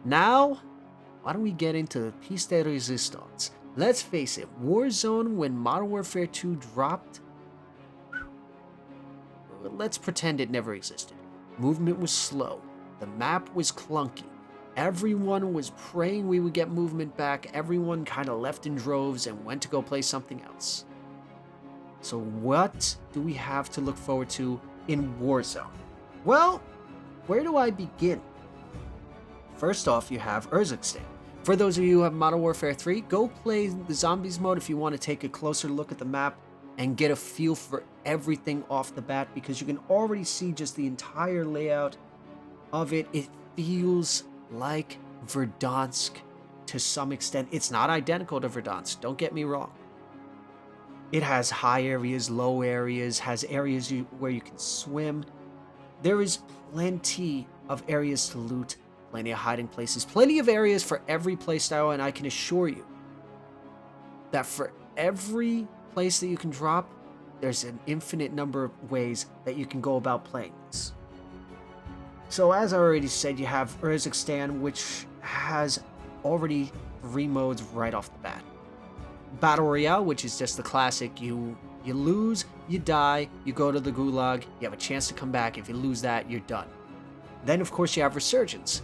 Now, why don't we get into the piece de resistance? Let's face it, Warzone, when Modern Warfare 2 dropped, let's pretend it never existed. Movement was slow. The map was clunky. Everyone was praying we would get movement back. Everyone kind of left in droves and went to go play something else. So what do we have to look forward to in Warzone? Well, where do I begin? First off, you have Urzikstan. For those of you who have Modern Warfare 3, go play the Zombies mode if you want to take a closer look at the map and get a feel for everything off the bat, because you can already see just the entire layout of it. It feels like Verdansk to some extent. It's not identical to Verdansk, don't get me wrong. It has high areas, low areas, has areas where you can swim. There is plenty of areas to loot, plenty of hiding places, plenty of areas for every playstyle, and I can assure you that for every place that you can drop, there's an infinite number of ways that you can go about playing this. So as I already said, you have Urzikstan, which has already 3 modes right off the bat. Battle Royale, which is just the classic, you lose, you die, you go to the gulag, you have a chance to come back. If you lose that, you're done. Then of course you have Resurgence.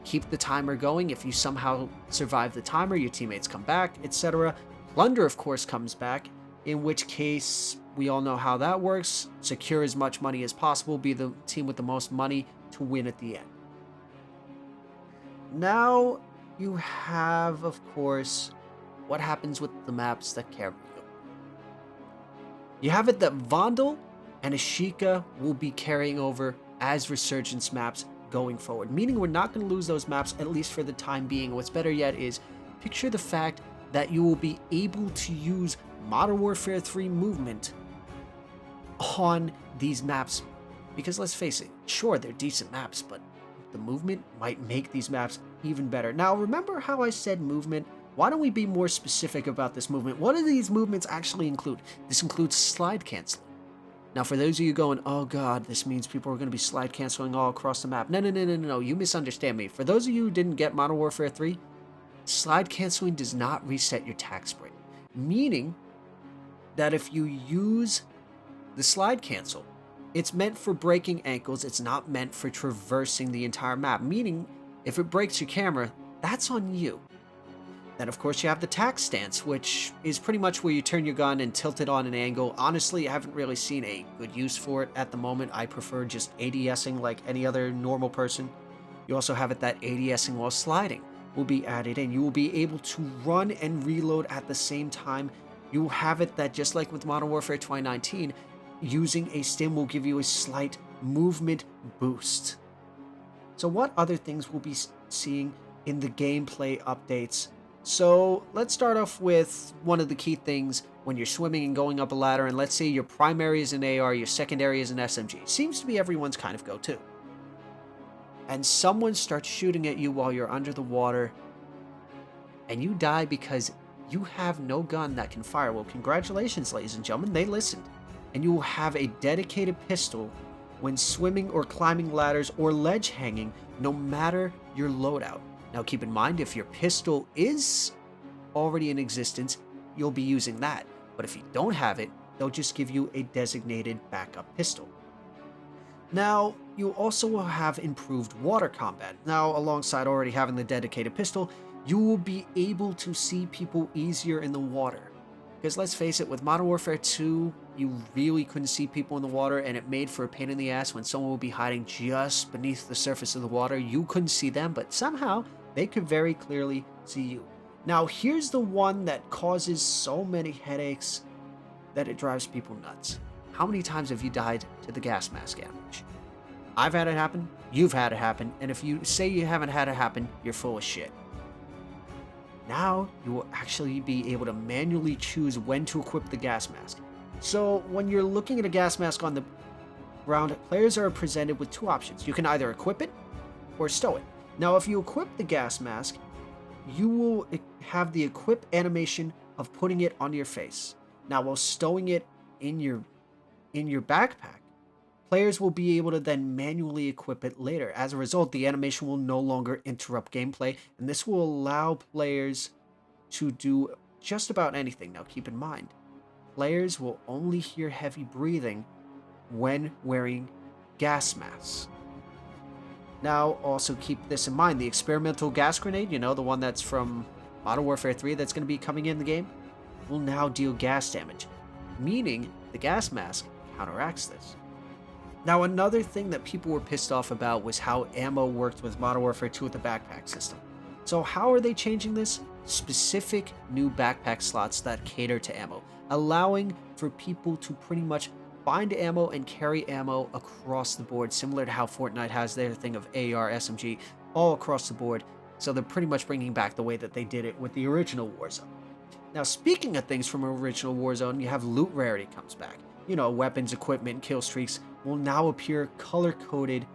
Keep the timer going. If you somehow survive the timer, your teammates come back, etc. Plunder, of course, comes back, in which case we all know how that works. Secure as much money as possible, be the team with the most money to win at the end. Now you have, of course, what happens with the maps that carry you. You have it that Vandal and Ashika will be carrying over as Resurgence maps going forward, meaning we're not going to lose those maps, at least for the time being. What's better yet is picture the fact that you will be able to use Modern Warfare 3 movement on these maps, because let's face it, sure, they're decent maps, but the movement might make these maps even better. Now, remember how I said movement? Why don't we be more specific about this movement? What do these movements actually include? This includes slide canceling. Now, for those of you going, oh god, this means people are going to be slide canceling all across the map. No, you misunderstand me. For those of you who didn't get Modern Warfare 3, slide canceling does not reset your tac spring. Meaning that if you use the slide cancel, it's meant for breaking ankles, it's not meant for traversing the entire map. Meaning, if it breaks your camera, that's on you. Then of course you have the tac stance, which is pretty much where you turn your gun and tilt it on an angle. Honestly, I haven't really seen a good use for it at the moment. I prefer just ADSing like any other normal person. You also have it that ADSing while sliding will be added, and you will be able to run and reload at the same time. You will have it that, just like with Modern Warfare 2019, using a stim will give you a slight movement boost. So what other things we'll be seeing in the gameplay updates? So let's start off with one of the key things when you're swimming and going up a ladder, and let's say your primary is an AR, your secondary is an SMG. Seems to be everyone's kind of go-to. And someone starts shooting at you while you're under the water, and you die because you have no gun that can fire. Well, congratulations, ladies and gentlemen, they listened. And you will have a dedicated pistol when swimming or climbing ladders or ledge hanging, no matter your loadout. Now keep in mind, if your pistol is already in existence, you'll be using that. But if you don't have it, they'll just give you a designated backup pistol. Now, you also will have improved water combat. Now, alongside already having the dedicated pistol, you will be able to see people easier in the water. Because let's face it, with Modern Warfare 2, you really couldn't see people in the water, and it made for a pain in the ass when someone would be hiding just beneath the surface of the water. You couldn't see them, but somehow they could very clearly see you. Now, here's the one that causes so many headaches that it drives people nuts. How many times have you died to the gas mask ambush? I've had it happen, you've had it happen, and if you say you haven't had it happen, you're full of shit. Now, you will actually be able to manually choose when to equip the gas mask. So, when you're looking at a gas mask on the ground, players are presented with 2 options. You can either equip it or stow it. Now, if you equip the gas mask, you will have the equip animation of putting it on your face. Now, while stowing it in your backpack, Players will be able to then manually equip it later. As a result, the animation will no longer interrupt gameplay, and this will allow players to do just about anything. Now, keep in mind, players will only hear heavy breathing when wearing gas masks. Now, also keep this in mind. The experimental gas grenade, the one that's from Modern Warfare 3 that's going to be coming in the game, will now deal gas damage, meaning the gas mask counteracts this. Now, another thing that people were pissed off about was how ammo worked with Modern Warfare 2 with the backpack system. So how are they changing this? Specific new backpack slots that cater to ammo, allowing for people to pretty much find ammo and carry ammo across the board, similar to how Fortnite has their thing of AR, SMG, all across the board. So they're pretty much bringing back the way that they did it with the original Warzone. Now, speaking of things from original Warzone, you have loot rarity comes back. Weapons, equipment, kill streaks will now appear color-coded,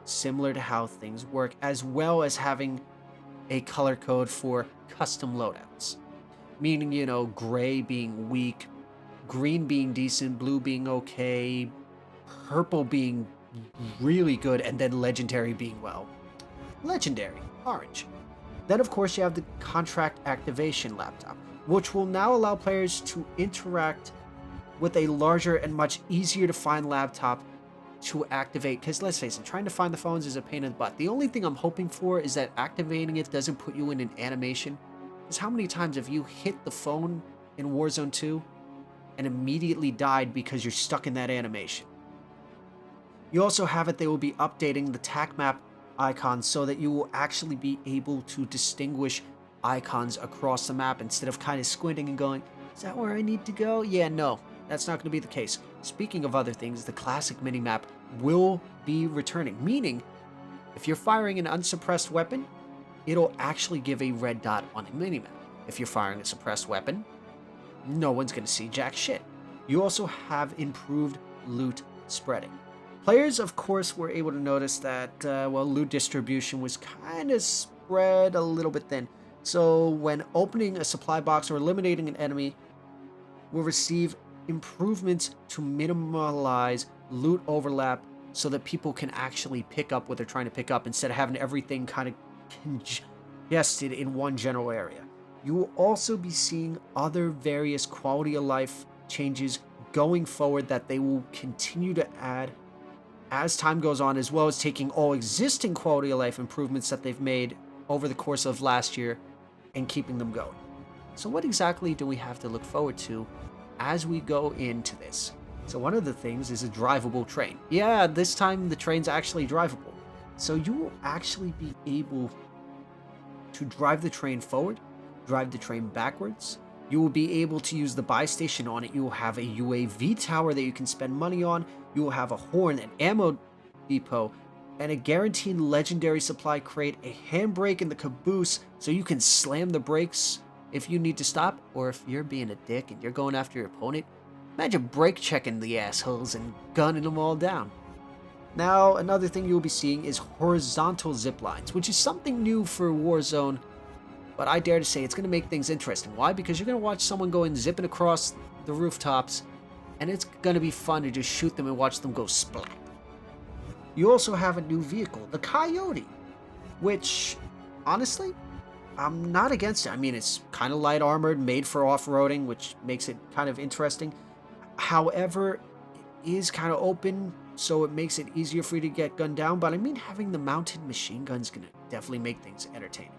similar to how things work, as well as having a color code for custom loadouts. Meaning, gray being weak, green being decent, blue being okay, purple being really good, and then legendary being, legendary, orange. Then, of course, you have the contract activation laptop, which will now allow players to interact with a larger and much easier to find laptop to activate, because let's face it, trying to find the phones is a pain in the butt. The only thing I'm hoping for is that activating it doesn't put you in an animation, because how many times have you hit the phone in Warzone 2 and immediately died because you're stuck in that animation? You also have it, they will be updating the TAC map icons so that you will actually be able to distinguish icons across the map instead of kind of squinting and going, is that where I need to go? Yeah, no, that's not going to be the case. Speaking of other things, the classic minimap will be returning, meaning if you're firing an unsuppressed weapon, it'll actually give a red dot on the minimap. If you're firing a suppressed weapon, no one's going to see jack shit. You also have improved loot spreading. Players, of course, were able to notice that, loot distribution was kind of spread a little bit thin. So when opening a supply box or eliminating an enemy, will receive improvements to minimize loot overlap so that people can actually pick up what they're trying to pick up instead of having everything kind of congested in one general area. You will also be seeing other various quality of life changes going forward that they will continue to add as time goes on, as well as taking all existing quality of life improvements that they've made over the course of last year and keeping them going. So what exactly do we have to look forward to as we go into this? So one of the things is a drivable train. Yeah, this time the train's actually drivable. So you will actually be able to drive the train forward, drive the train backwards. You will be able to use the buy station on it. You will have a UAV tower that you can spend money on. You will have a horn, an ammo depot, and a guaranteed legendary supply crate, a handbrake in the caboose so you can slam the brakes if you need to stop, or if you're being a dick and you're going after your opponent, imagine brake checking the assholes and gunning them all down. Now, another thing you'll be seeing is horizontal zip lines, which is something new for Warzone, but I dare to say it's going to make things interesting. Why? Because you're going to watch someone going zipping across the rooftops, and it's going to be fun to just shoot them and watch them go splat. You also have a new vehicle, the Coyote, which, honestly, I'm not against it. I mean, it's kind of light armored, made for off-roading, which makes it kind of interesting. However, it is kind of open, so it makes it easier for you to get gunned down. But I mean, having the mounted machine gun is going to definitely make things entertaining.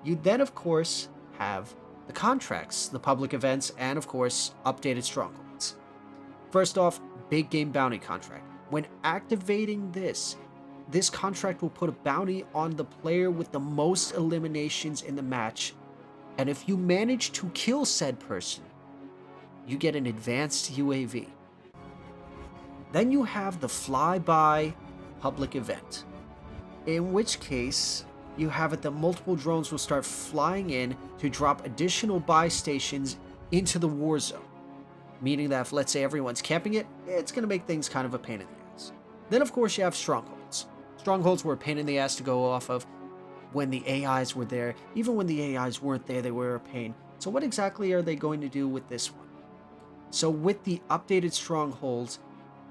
You then, of course, have the contracts, the public events, and, of course, updated strongholds. First off, big game bounty contract. When activating this contract will put a bounty on the player with the most eliminations in the match, and if you manage to kill said person, you get an advanced UAV. Then you have the flyby public event, in which case you have it that multiple drones will start flying in to drop additional buy stations into the war zone, meaning that if, let's say, everyone's camping it, it's going to make things kind of a pain in the ass. Then, of course, you have strongholds. Strongholds were a pain in the ass to go off of when the AIs were there. Even when the AIs weren't there, they were a pain. So what exactly are they going to do with this one? So with the updated strongholds,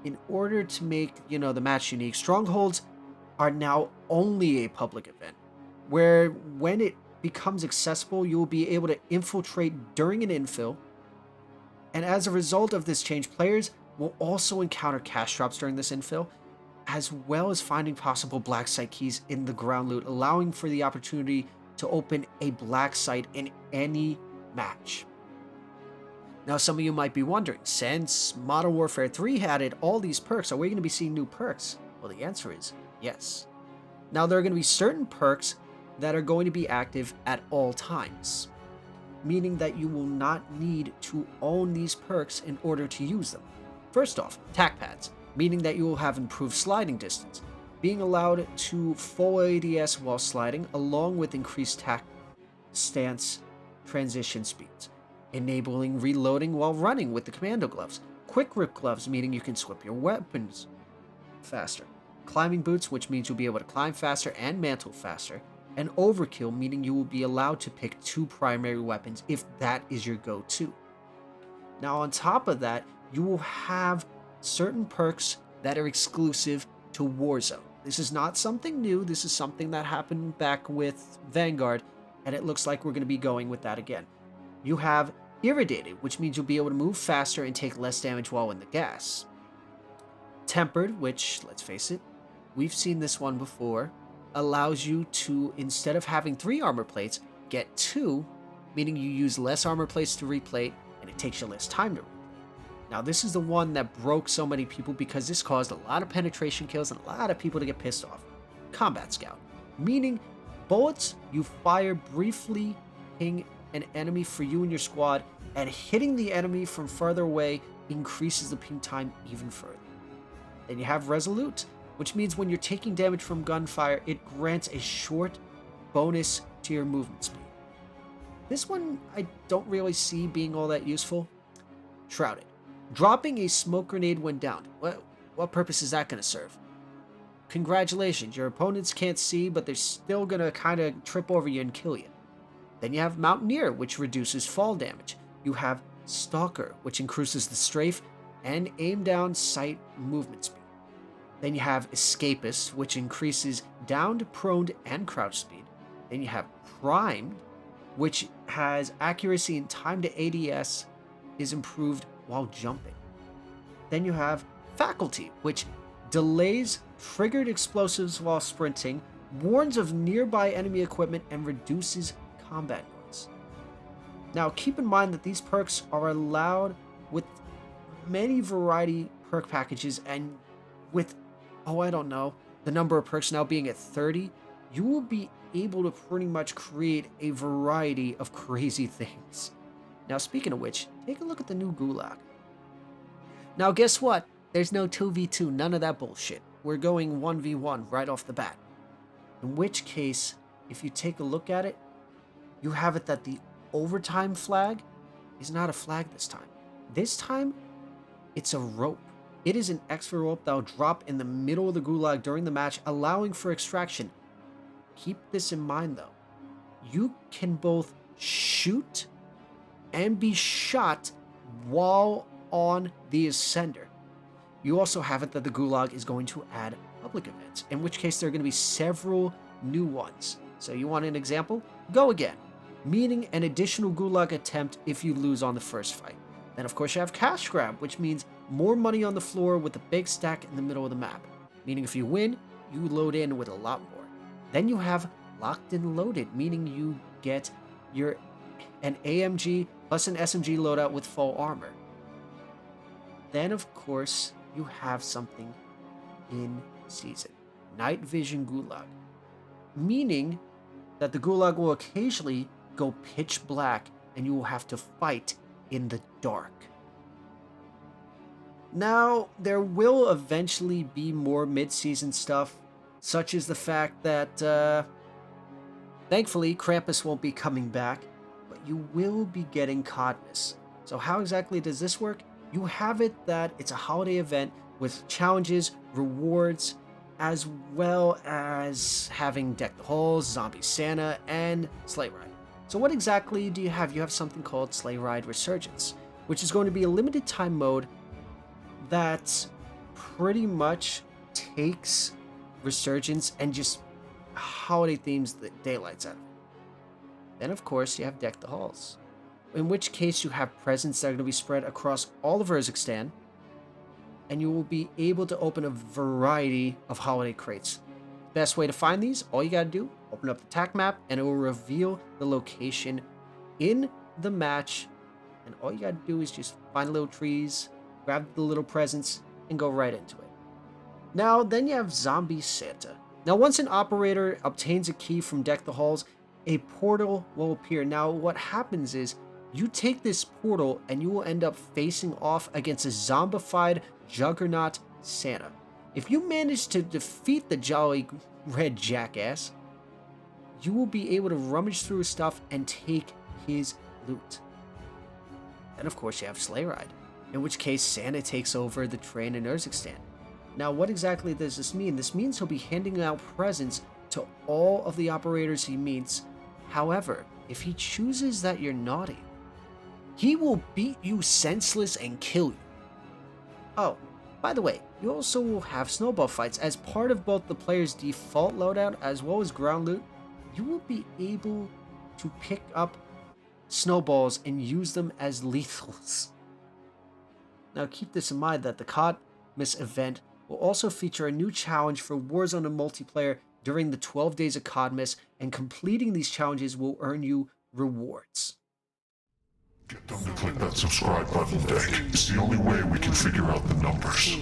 in order to make, the match unique, strongholds are now only a public event, where when it becomes accessible, you will be able to infiltrate during an infill. And as a result of this change, players will also encounter cash drops during this infill, as well as finding possible black site keys in the ground loot, allowing for the opportunity to open a black site in any match. Now, some of you might be wondering, since Modern Warfare 3 added all these perks, are we going to be seeing new perks? Well, the answer is yes. Now, there are going to be certain perks that are going to be active at all times, meaning that you will not need to own these perks in order to use them. First off, tack pads, meaning that you will have improved sliding distance, being allowed to full ADS while sliding, along with increased tack stance transition speeds, enabling reloading while running with the commando gloves, quick grip gloves, meaning you can swip your weapons faster, climbing boots, which means you'll be able to climb faster and mantle faster, and overkill, meaning you will be allowed to pick 2 primary weapons if that is your go-to. Now, on top of that, you will have certain perks that are exclusive to Warzone. This is not something new. This is something that happened back with Vanguard, and it looks like we're going to be going with that again. You have Irradiated, which means you'll be able to move faster and take less damage while in the gas. Tempered, which, let's face it, we've seen this one before, allows you to, instead of having 3 armor plates, get 2, meaning you use less armor plates to replate, and it takes you less time to replate. Now, this is the one that broke so many people because this caused a lot of penetration kills and a lot of people to get pissed off. Combat Scout, meaning bullets you fire briefly ping an enemy for you and your squad, and hitting the enemy from further away increases the ping time even further. Then you have Resolute, which means when you're taking damage from gunfire, it grants a short bonus to your movement speed. This one I don't really see being all that useful. Shrouded. Dropping a smoke grenade when downed. What purpose is that going to serve? Congratulations, your opponents can't see, but they're still going to kind of trip over you and kill you. Then you have Mountaineer, which reduces fall damage. You have Stalker, which increases the strafe and aim down sight movement speed. Then you have Escapist, which increases downed, proned, and crouch speed. Then you have Primed, which has accuracy and time to ADS is improved while jumping. Then you have Faculty, which delays triggered explosives while sprinting, warns of nearby enemy equipment, and reduces combat noise. Now, keep in mind that these perks are allowed with many variety perk packages, and with, the number of perks now being at 30, you will be able to pretty much create a variety of crazy things. Now, speaking of which, take a look at the new Gulag. Now, guess what? There's no 2v2, none of that bullshit. We're going 1v1 right off the bat. In which case, if you take a look at it, you have it that the overtime flag is not a flag this time. This time, it's a rope. It is an extra rope that will drop in the middle of the Gulag during the match, allowing for extraction. Keep this in mind, though. You can both shoot and be shot while on the Ascender. You also have it that the Gulag is going to add public events, in which case there are going to be several new ones. So you want an example? Go again, meaning an additional Gulag attempt if you lose on the first fight. Then of course you have Cash Grab, which means more money on the floor with a big stack in the middle of the map, meaning if you win, you load in with a lot more. Then you have Locked and Loaded, meaning you get an AMG plus an SMG loadout with full armor. Then of course you have something in season, Night Vision Gulag, meaning that the Gulag will occasionally go pitch black and you will have to fight in the dark. Now, there will eventually be more mid-season stuff, such as the fact that, thankfully, Krampus won't be coming back, but you will be getting Cadmus. So how exactly does this work? You have it that it's a holiday event with challenges, rewards, as well as having Deck the Halls, Zombie Santa, and Sleigh Ride. So what exactly do you have? You have something called Sleigh Ride Resurgence, which is going to be a limited time mode that pretty much takes Resurgence and just holiday themes the daylights out of it. Then, of course, you have Deck the Halls, in which case you have presents that are going to be spread across all of Urzikstan, and you will be able to open a variety of holiday crates. Best way to find these, all you gotta do, open up the attack map, and it will reveal the location in the match, and all you gotta do is just find little trees, grab the little presents, and go right into it. Now, then you have Zombie Santa. Now, once an operator obtains a key from Deck the Halls, a portal will appear. Now, what happens is, you take this portal and you will end up facing off against a zombified Juggernaut Santa. If you manage to defeat the jolly red jackass, you will be able to rummage through his stuff and take his loot. And of course you have Sleigh Ride, in which case Santa takes over the train in Urzikstan. Now, what exactly does this mean? This means he'll be handing out presents to all of the operators he meets. However, if he chooses that you're naughty, he will beat you senseless and kill you. Oh, by the way, you also will have snowball fights. As part of both the player's default loadout as well as ground loot, you will be able to pick up snowballs and use them as lethals. Now keep this in mind that the Codmas event will also feature a new challenge for Warzone and multiplayer during the 12 days of Codmas, and completing these challenges will earn you rewards. Get them to click that subscribe button, Dick. It's the only way we can figure out the numbers.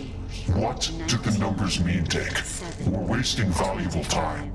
What do the numbers mean, Dick? We're wasting valuable time.